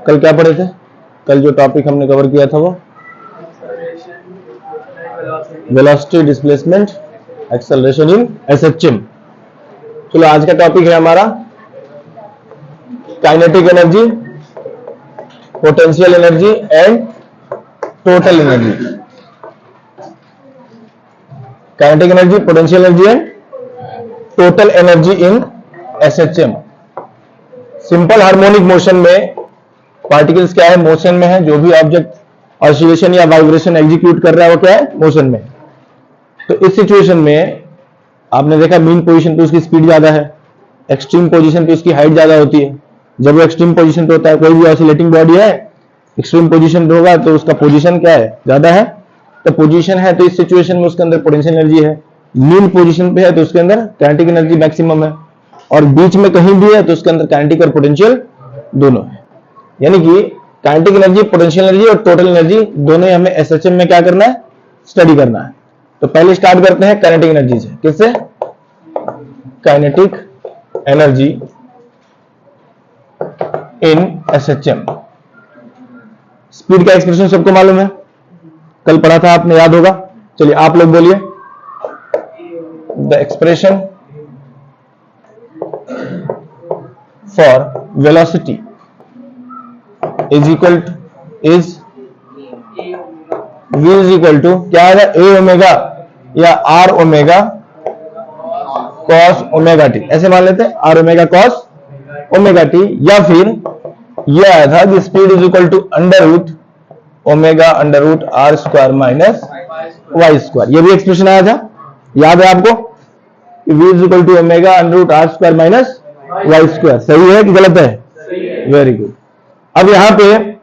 कल क्या पढ़े थे? कल जो टॉपिक हमने कवर किया था वो velocity, displacement, acceleration in SHM. चलो आज का टॉपिक है हमारा kinetic energy, potential energy and total energy. Kinetic energy, potential energy and total energy in SHM. Simple harmonic motion में पार्टिकल्स क्या है? मोशन में है। जो भी ऑब्जेक्ट ऑसिलेशन या वाइब्रेशन एग्जीक्यूट कर रहा है वो क्या है? मोशन में। तो इस सिचुएशन में आपने देखा मीन पोजीशन पे उसकी स्पीड ज्यादा है, एक्सट्रीम पोजीशन पे उसकी हाइट ज्यादा होती है। जब वो एक्सट्रीम पोजीशन पे होता है, कोई भी ऑसिलेटिंग बॉडी है एक्सट्रीम पोजीशन पे होगा तो उसका पोजीशन क्या है? ज्यादा है। तो पोजीशन है तो इस सिचुएशन में उसके अंदर पोटेंशियल एनर्जी है। मीन पोजीशन पे है तो उसके अंदर काइनेटिक एनर्जी मैक्सिमम है, और बीच में कहीं भी है तो उसके अंदर काइनेटिक और पोटेंशियल दोनों है। यानी कि काइनेटिक एनर्जी, पोटेंशियल एनर्जी और टोटल एनर्जी दोनों ही हमें एसएचएम में क्या करना है? स्टडी करना है। तो पहले स्टार्ट करते हैं काइनेटिक एनर्जी से। किससे? Kinetic energy in SHM. Speed का एक्सप्रेशन सबको मालूम है, कल पढ़ा था आपने, याद होगा। चलिए आप लोग बोलिए। The expression for velocity is equal to v is equal to क्या है? a ओमेगा या r omega cos omega t, ऐसे मान लेते हैं, r omega cos omega t. या फिर यह आया था कि speed is equal to under root omega under root r square minus y square. यह भी एक्सप्रेशन आया था, याद है आपको? v is equal to omega under root r square minus y square. सही है कि गलत है? Very good. अब यहां पे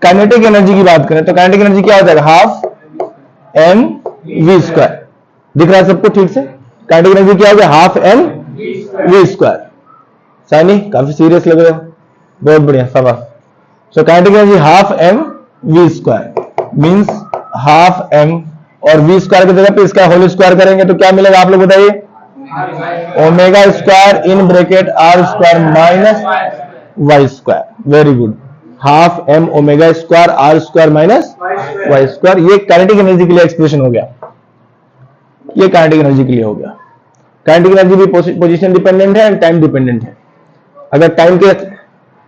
काइनेटिक एनर्जी की बात करें तो काइनेटिक एनर्जी क्या हो जाएगा? Half m v square. दिख रहा है सबको ठीक से? काइनेटिक एनर्जी क्या हो गया? Half m v square. Saini काफी सीरियस लग रहे हो, बहुत बढ़िया, शाबाश। So kinetic energy half m v square means half m, और वी स्क्वायर की जगह पे इसका होल स्क्वायर करेंगे तो क्या मिलेगा? आप लोग बताइए। Omega square in bracket r square minus Y square. Very good. Half M omega square are square minus Y square. ये काइनेटिक एनर्जी के लिए एक्सप्रेशन हो गया, ये काइनेटिक एनर्जी के लिए हो गया। काइनेटिक एनर्जी भी पोजीशन डिपेंडेंट है एंड टाइम डिपेंडेंट है। अगर टाइम के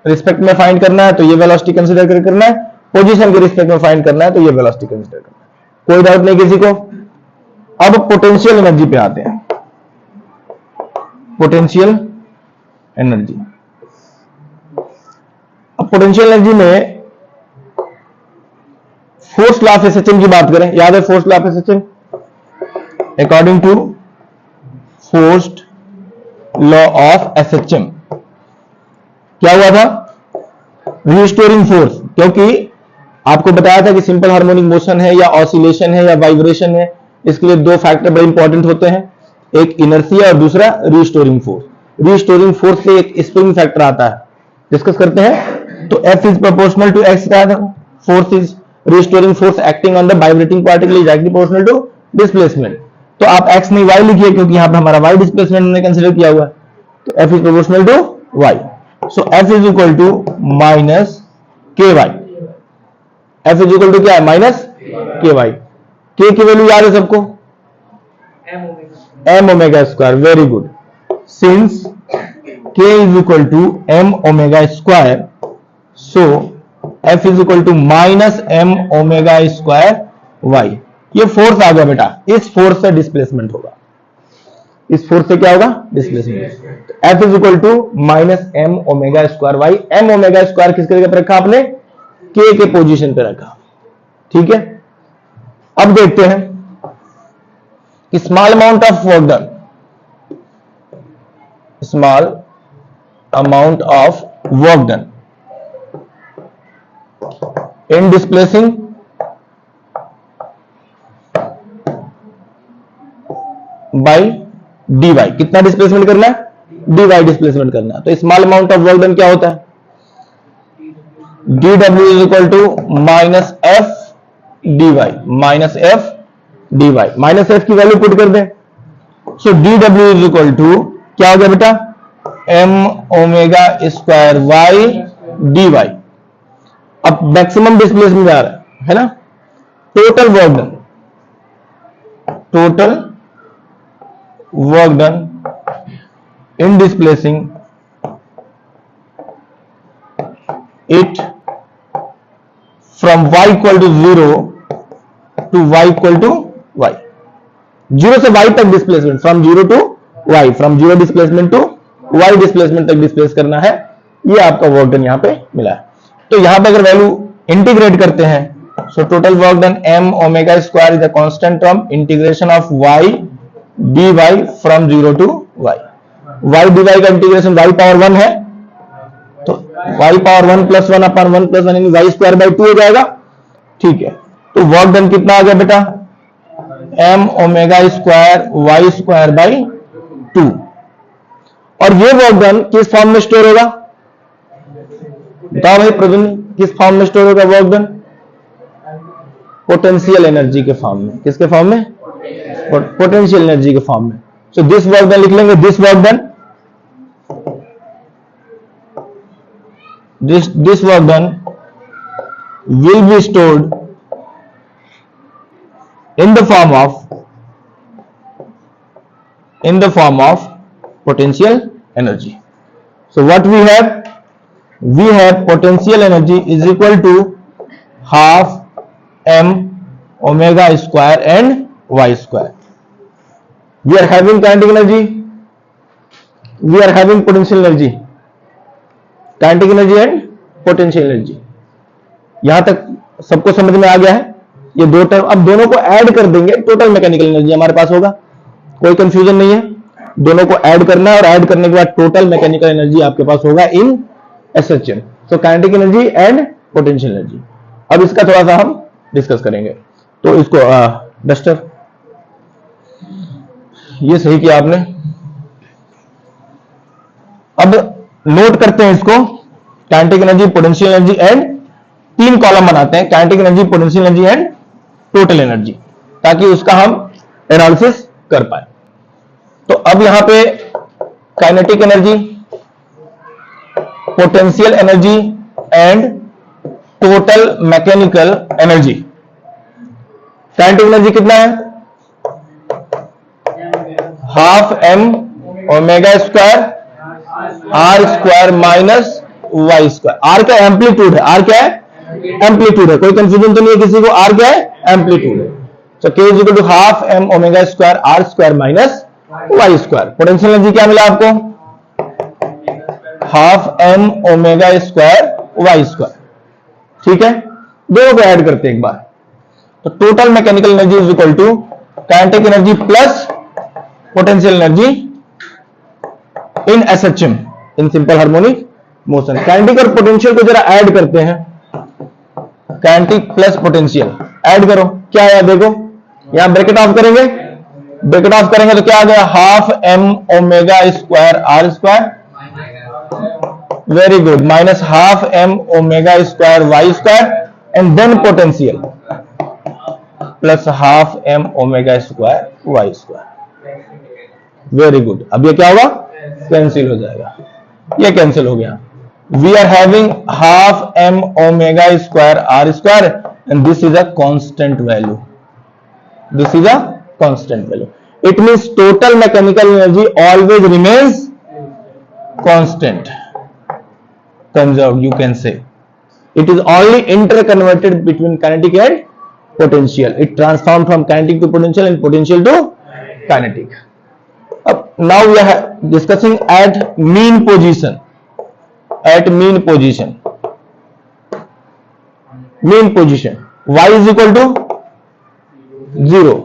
रिस्पेक्ट में फाइंड करना है तो ये वेलोसिटी कंसीडर करना है, पोजीशन के रिस्पेक्ट में फाइंड करना है तो ये वेलोसिटी कंसीडर करना है। कोई डाउट नहीं किसी को? अब पोटेंशियल एनर्जी पे आते हैं। पोटेंशियल एनर्जी, अब पोटेंशियल एनर्जी में फोर्स लॉ ऑफ एसएचएम की बात करें। याद है force law of SHM? According to forced law of SHM क्या हुआ था? Restoring force. क्योंकि आपको बताया था कि सिंपल हार्मोनिक मोशन है या ऑसिलेशन है या वाइब्रेशन है, इसके लिए दो फैक्टर बड़े इंपॉर्टेंट होते हैं, एक इनर्शिया और दूसरा रिस्टोरिंग फोर्स। रिस्टोरिंग फोर्स से एक स्प्रिंग फैक्टर आता है, डिस्कस करते हैं। तो F is proportional to x का force is restoring force acting on the vibrating particle is directly proportional to displacement. तो आप x नहीं y लिखिए क्योंकि यहां पे हमारा y डिस्प्लेसमेंट हमने कंसीडर किया हुआ है। तो F is proportional to y। So F is equal to minus ky। F is equal to क्या है? Minus ky। k की वैल्यू याद है सबको? m omega square. Very good. Since k is equal to m omega square, so F is equal to minus m omega square y। ये force आ गया बेटा, इस फोर्स से डिस्प्लेसमेंट होगा। इस फोर्स से क्या होगा? Displacement. F is equal to minus m omega square y। m omega square किसके जगह पर रखा आपने? k के पोजीशन पे रखा। ठीक है। अब देखते हैं कि small amount of work done, small amount of work done in displacing by dy। कितना डिस्प्लेसमेंट करना है? dy डिस्प्लेसमेंट करना है। तो small amount of work done क्या होता है? dw is equal to minus F dy, minus F dy। Minus F की वैल्यू पुट कर दें। So dw is equal to क्या हो गया बेटा? m omega square y dy। अब मैक्सिमम डिस्प्लेसमेंट जा रहा है ना, total work done, total work done in displacing it from y equal to 0 to y equal to y, 0 से y तक displacement, from 0 to y, from 0 displacement to y displacement तक displace करना है, ये आपका वर्क डन यहां पे मिला है। तो यहां पे अगर वैल्यू इंटीग्रेट करते हैं, so total work done m omega square is a constant term, integration of y dy from 0 to y, y dy का इंटीग्रेशन y पावर 1 है, तो y power 1 plus 1 upon 1 plus 1 यानी y स्क्वायर बाई 2 हो जाएगा। ठीक है, तो work done कितना आ गया बेटा, m omega square y square by 2। और ये वर्क डन किस फॉर्म में स्टोर होगा, बताओ भाई प्रवीण, किस फॉर्म में स्टोर होगा वर्क डन, पोटेंशियल एनर्जी के फॉर्म में। किसके फॉर्म में, पोटेंशियल एनर्जी के फॉर्म में। सो दिस वर्क डन लिख लेंगे, this work done, this work done will be stored in the form of potential energy. So what we have potential energy is equal to half m omega square and y square. We are having kinetic energy, we are having potential energy, kinetic energy and potential energy. यहां तक सबको समझ में आ गया है, ये दो term, अब दोनों को ऐड कर देंगे, टोटल मैकेनिकल एनर्जी हमारे पास होगा, कोई कंफ्यूजन नहीं है, दोनों को ऐड करना है और ऐड करने के बाद टोटल मैकेनिकल एनर्जी आपके पास होगा in SHM. So kinetic energy and potential energy. अब इसका थोड़ा सा हम डिस्कस करेंगे, तो इसको डस्टर, ये सही किया आपने। अब नोट करते हैं इसको, kinetic energy, potential energy and, तीन कॉलम बनाते हैं, kinetic energy, potential energy and total energy, ताकि उसका हम एनालिसिस कर पाए। तो अब यहां पे kinetic energy, potential energy and total mechanical energy. Kinetic energy कितना है, half m omega square are square minus Y square. R क्या एम्पलीट्यूड है, आर क्या है एम्पलीट्यूड है, कोई कंफ्यूजन तो नहीं है किसी को, आर क्या है एम्पलीट्यूड है। So K is equal to half M omega square are square minus Y square. Potential energy क्या मिला आपको, half M omega square Y square. ठीक है, दोनों को ऐड करते हैं एक बार, तो total mechanical energy is equal to kinetic energy plus potential energy in SHM, in simple harmonic motion. Kinetic और पोटेंशियल को जरा ऐड करते हैं, काइनेटिक प्लस पोटेंशियल ऐड करो, क्या आया देखो, यहां ब्रैकेट ऑफ करेंगे, ब्रैकेट ऑफ करेंगे तो क्या आ गया, half M omega square are square, very good, minus half M omega square Y square and then potential plus half M omega square Y square. Very good, अब ये क्या होगा, कैंसिल हो जाएगा, ये कैंसिल हो गया। We are having half M omega square are square and this is a constant value, this is a constant value. It means total mechanical energy always remains constant, conserved you can say. It is only interconverted between kinetic and potential. It transformed from kinetic to potential and potential to kinetic. Now we are discussing at mean position. At mean position, mean position, y is equal to 0.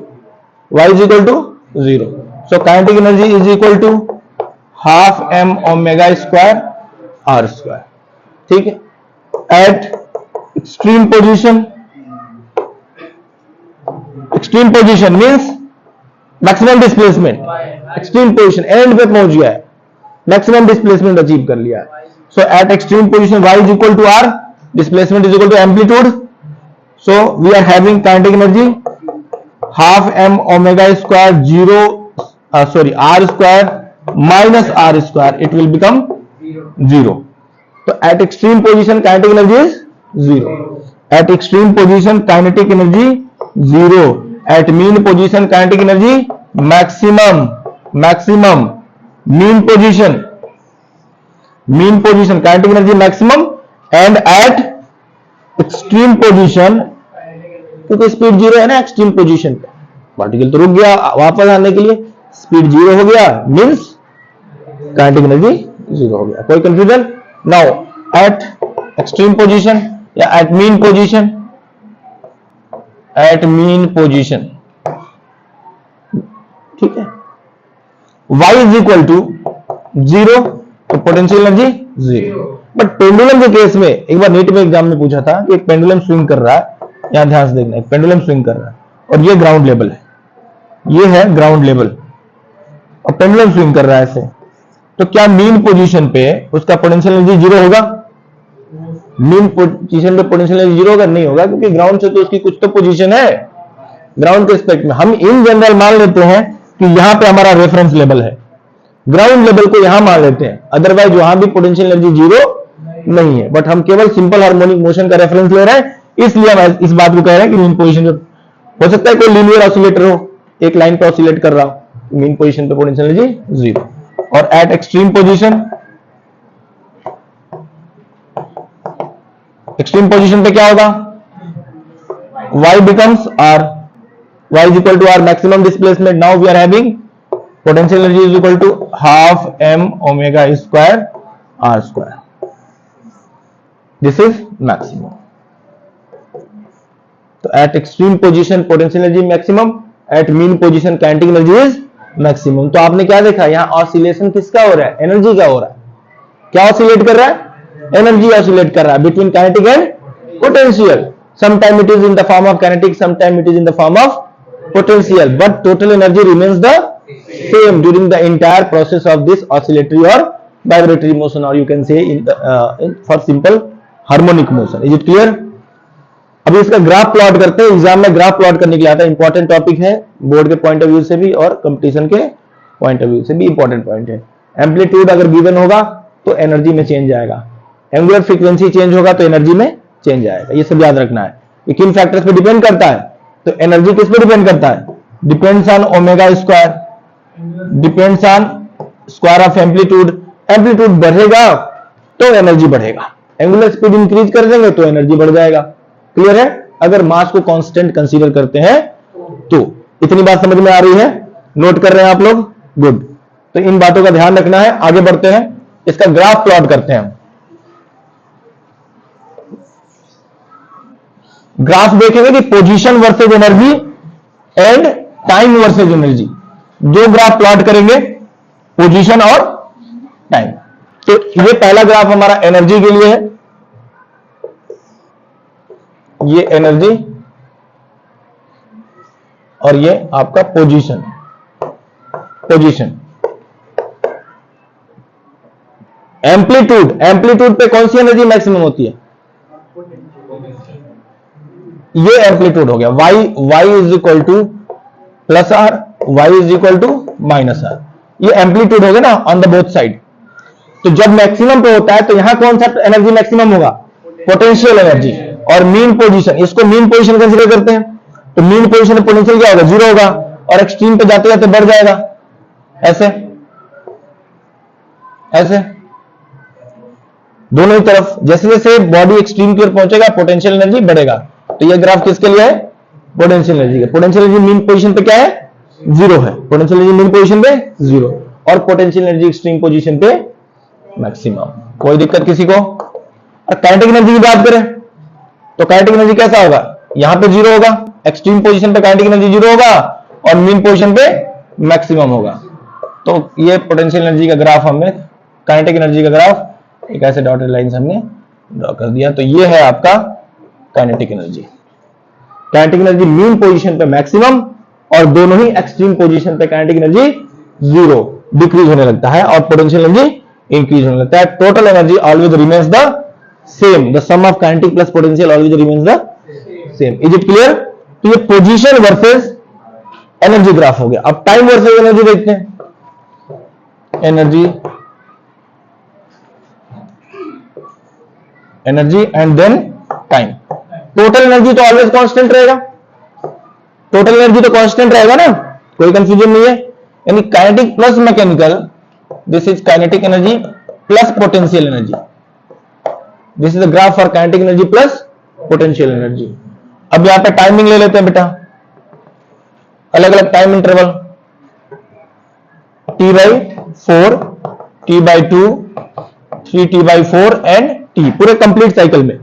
Y is equal to 0. So kinetic energy is equal to half m omega square r square. ठीक है, eight extreme position, extreme position means maximum displacement, extreme position and पे पहुंच गया है, maximum displacement achieve कर लिया है। So at extreme position y is equal to r, displacement is equal to amplitude, so we are having kinetic energy half m omega square 0 r square minus r square, it will become 0। तो at extreme position kinetic energy is zero. At extreme position kinetic energy zero. At mean position kinetic energy maximum. Maximum mean position kinetic energy maximum. And at extreme position, क्योंकि speed zero है ना extreme position पे, particle तो रुक गया, वापस आने के लिए स्पीड जीरो हो गया, मींस काइनेटिक एनर्जी जीरो हो गया। कोई confusion? Now at extreme position या at mean position, at mean position, ठीक है, y is equal to zero, तो potential energy zero. But pendulum के केस में एक बार नीट में एग्जाम में पूछा था कि एक पेंडुलम स्विंग कर रहा है, यहां ध्यान से देखना, एक पेंडुलम स्विंग कर रहा है और ये ग्राउंड लेवल है, ये है ग्राउंड लेवल और पेंडुलम स्विंग कर रहा है ऐसे, तो क्या मीन पोजीशन पे उसका पोटेंशियल एनर्जी जीरो होगा? मीन पोजीशन पे पोटेंशियल एनर्जी जीरो होगा? नहीं होगा, क्योंकि ग्राउंड से तो उसकी कुछ तो पोजीशन है। ग्राउंड के रिस्पेक्ट में हम इन जनरल मान लेते हैं कि यहां पे हमारा रेफरेंस लेवल है, ग्राउंड लेवल को यहां मान लेते हैं, अदरवाइज वहां भी पोटेंशियल एनर्जी जीरो नहीं है। बट हम केवल सिंपल हार्मोनिक मोशन का रेफरेंस ले रहे हैं, इसलिए हम इस बात को कह रहे हैं कि मीन पोजीशन हो सकता है कोई लीनियर ऑसिलेटर हो, एक लाइन पे ऑसिलेट कर रहा हो, मीन पोजीशन पे पोटेंशियल एनर्जी जीरो। और eight extreme position, extreme position पे क्या होगा? y becomes r, y is equal to r maximum displacement. Now we are having potential energy is equal to half m omega square r square. This is maximum. तो at extreme position potential energy maximum, at mean position kinetic energy is maximum. तो आपने क्या देखा, यहां oscillation किसका हो रहा है? एनर्जी का हो रहा है। क्या ऑसिलेट कर रहा है? एनर्जी ऑसिलेट कर रहा है between kinetic and potential. Sometime it is in the form of kinetic, sometime it is in the form of potential, but total energy remains the same during the entire process of this oscillatory और vibratory motion, और you can say for simple harmonic motion. Is it clear? अभी इसका graph plot करते हैं, exam में graph plot करने के लिए आता है, इंपॉर्टेंट टॉपिक है बोर्ड के पॉइंट ऑफ व्यू से भी और कंपटीशन के पॉइंट ऑफ व्यू से भी इंपॉर्टेंट पॉइंट है। एम्पलीट्यूड अगर गिवन होगा तो एनर्जी में चेंज आएगा, एंगुलर फ्रीक्वेंसी चेंज होगा तो एनर्जी में चेंज आएगा, ये सब याद रखना है। ये किन फैक्टर्स पे डिपेंड करता है? तो एनर्जी किस पे डिपेंड करता है? Depends on omega square, depends on square of amplitude. Amplitude बढ़ेगा तो एनर्जी बढ़ेगा, एंगुलर स्पीड इंक्रीज कर देंगे तो एनर्जी बढ़ जाएगा। क्लियर है? अगर मास को कांस्टेंट कंसीडर करते हैं तो। इतनी बात समझ में आ रही है? नोट कर रहे हैं आप लोग? गुड। तो इन बातों का ध्यान रखना है। आगे बढ़ते हैं, इसका ग्राफ प्लॉट करते हैं। ग्राफ देखेंगे कि position versus energy and time versus energy, दो ग्राफ प्लॉट करेंगे, पोजीशन और टाइम। तो ये पहला ग्राफ हमारा एनर्जी के लिए है, ये एनर्जी और ये आपका पोजीशन। एम्पलीट्यूड पे कौन सी एनर्जी मैक्सिमम होती है? ये एम्पलीट्यूड हो गया, y is equal to plus R, y is equal to minus R. ये एम्पलीट्यूड हो गया ना ऑन द बोथ साइड। तो जब मैक्सिमम पे होता है तो यहां कौन सा एनर्जी मैक्सिमम होगा? Potential energy. और मीन पोजीशन, इसको मीन पोजीशन कंसीडर करते हैं, तो मीन पोजीशन में पोटेंशियल क्या होगा? जीरो होगा, और एक्सट्रीम पे जाते जाते बढ़ जाएगा, ऐसे ऐसे दोनों ही तरफ। जैसे जैसे बॉडी एक्सट्रीम की ओर पहुंचेगा पोटेंशियल एनर्जी बढ़ेगा। तो ये ग्राफ किसके लिए है? पोटेंशियल एनर्जी का। पोटेंशियल एनर्जी मीन पोजीशन पे क्या है? जीरो है। पोटेंशियल एनर्जी मीन पोजीशन पे जीरो, और पोटेंशियल एनर्जी एक्सट्रीम पोजीशन पे मैक्सिमम। कोई दिक्कत किसी को? और काइनेटिक एनर्जी की बात करें तो काइनेटिक एनर्जी कैसा होगा? यहां पे जीरो होगा, एक्सट्रीम पोजीशन पे काइनेटिक एनर्जी जीरो होगा और मीन पोजीशन पे मैक्सिमम होगा। तो ये पोटेंशियल एनर्जी का ग्राफ हमने, काइनेटिक एनर्जी का ग्राफ एक ऐसे डॉटेड लाइन हमने ड्रॉ कर दिया। तो ये है आपका kinetic energy. Kinetic energy mean position पे मैक्सिमम और दोनों ही एक्सट्रीम पोजीशन पे काइनेटिक एनर्जी जीरो, डिक्रीज होने लगता है, और पोटेंशियल एनर्जी इंक्रीज होने लगता है। Total energy always remains the same, the sum of kinetic plus potential always remains the same. Is it clear? तो ये पोजीशन वर्सेस एनर्जी ग्राफ हो गया। अब टाइम वर्सेस एनर्जी देखते हैं। Energy and then time. Total energy तो always constant रहेगा, total energy तो कांस्टेंट रहेगा ना, कोई कंफ्यूजन नहीं है। यानी kinetic plus mechanical, this is kinetic energy plus potential energy, this is the graph for kinetic energy plus potential energy. अब यहां पे टाइमिंग ले लेते हैं बेटा, अलग अलग time interval, T/4, T/2, 3T/4 and T, पूरे कंप्लीट साइकिल में,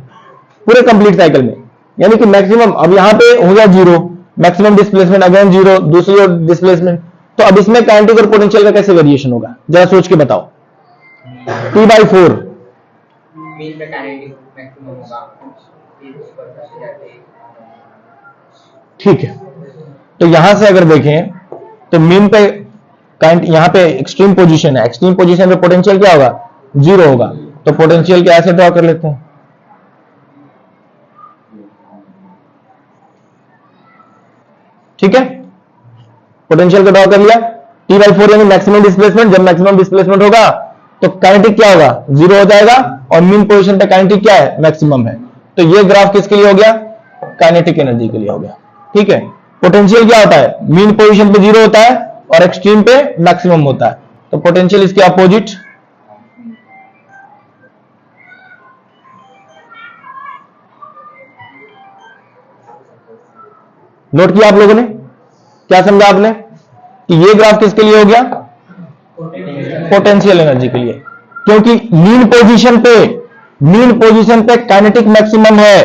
पूरे कंप्लीट साइकिल में। यानी कि मैक्सिमम, अब यहां पे हो गया zero, maximum displacement again zero, दूसरी ओर डिस्प्लेसमेंट। तो अब इसमें काइनेटिक और पोटेंशियल का कैसे वेरिएशन होगा, जरा सोच के बताओ। T/4 ठीक है, तो यहां से अगर देखें तो मीन पे यहां पे एक्सट्रीम पोजीशन है, एक्सट्रीम पोजीशन पे पोटेंशियल क्या होगा, जीरो होगा। तो पोटेंशियल क्या ऐसे ड्रॉ कर लेते हैं, ठीक है, पोटेंशियल को ड्रॉ कर लिया। T/4 यानी मैक्सिमम डिस्प्लेसमेंट, जब मैक्सिमम डिस्प्लेसमेंट होगा तो काइनेटिक क्या होगा, जीरो हो जाएगा, और मीन पोजीशन पे काइनेटिक क्या है, मैक्सिमम है। तो ये ग्राफ किसके लिए हो गया, काइनेटिक एनर्जी के लिए हो गया, ठीक है। पोटेंशियल क्या होता है, मीन पोजीशन पे जीरो होता है और एक्सट्रीम पे मैक्सिमम होता है, तो पोटेंशियल इसके अपोजिट। नोट किया आप लोगों ने, क्या समझा आपने कि ये ग्राफ किसके लिए हो गया, पोटेंशियल एनर्जी के लिए, क्योंकि मीन पोजीशन पे काइनेटिक मैक्सिमम है,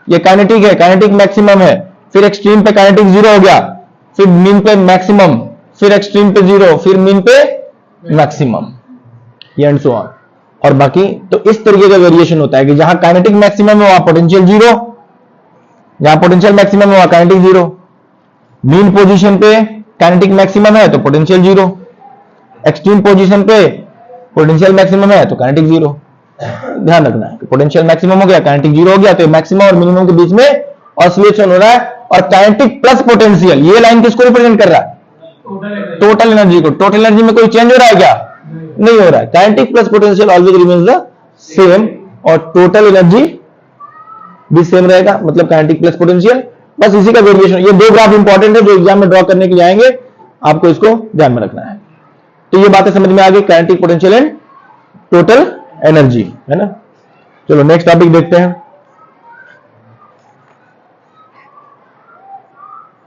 ये काइनेटिक है, काइनेटिक मैक्सिमम है, फिर एक्सट्रीम पे काइनेटिक जीरो हो गया, फिर मीन पे मैक्सिमम, फिर एक्सट्रीम पे जीरो, फिर मीन पे मैक्सिमम, ये एंड सो ऑन। और बाकी तो इस तरीके का वेरिएशन होता है कि जहां काइनेटिक मैक्सिमम है वहां पोटेंशियल जीरो, जहां पोटेंशियल मैक्सिमम है वहां काइनेटिक जीरो। मीन पोजीशन पे काइनेटिक मैक्सिमम है तो पोटेंशियल जीरो, एक्सट्रीम पोजीशन पे पोटेंशियल मैक्सिमम है तो काइनेटिक जीरो। ध्यान रखना है कि पोटेंशियल मैक्सिमम हो गया, काइनेटिक जीरो हो गया, तो मैक्सिमम और मिनिमम के बीच में ऑसिलेशन हो रहा है। और काइनेटिक प्लस पोटेंशियल, ये लाइन किसको रिप्रेजेंट कर रहा है, टोटल एनर्जी को। टोटल एनर्जी में कोई चेंज हो रहा है क्या, नहीं हो रहा है। Kinetic plus potential always remains the same, और टोटल एनर्जी भी सेम रहेगा, मतलब काइनेटिक प्लस पोटेंशियल, बस इसी का वेरिएशन। ये दो ग्राफ इंपॉर्टेंट है जो एग्जाम में ड्रॉ करने के लिए आएंगे, आपको इसको ध्यान में रखना है। तो ये बातें समझ में आ गई, kinetic potential and total energy, है ना। चलो नेक्स्ट टॉपिक देखते हैं।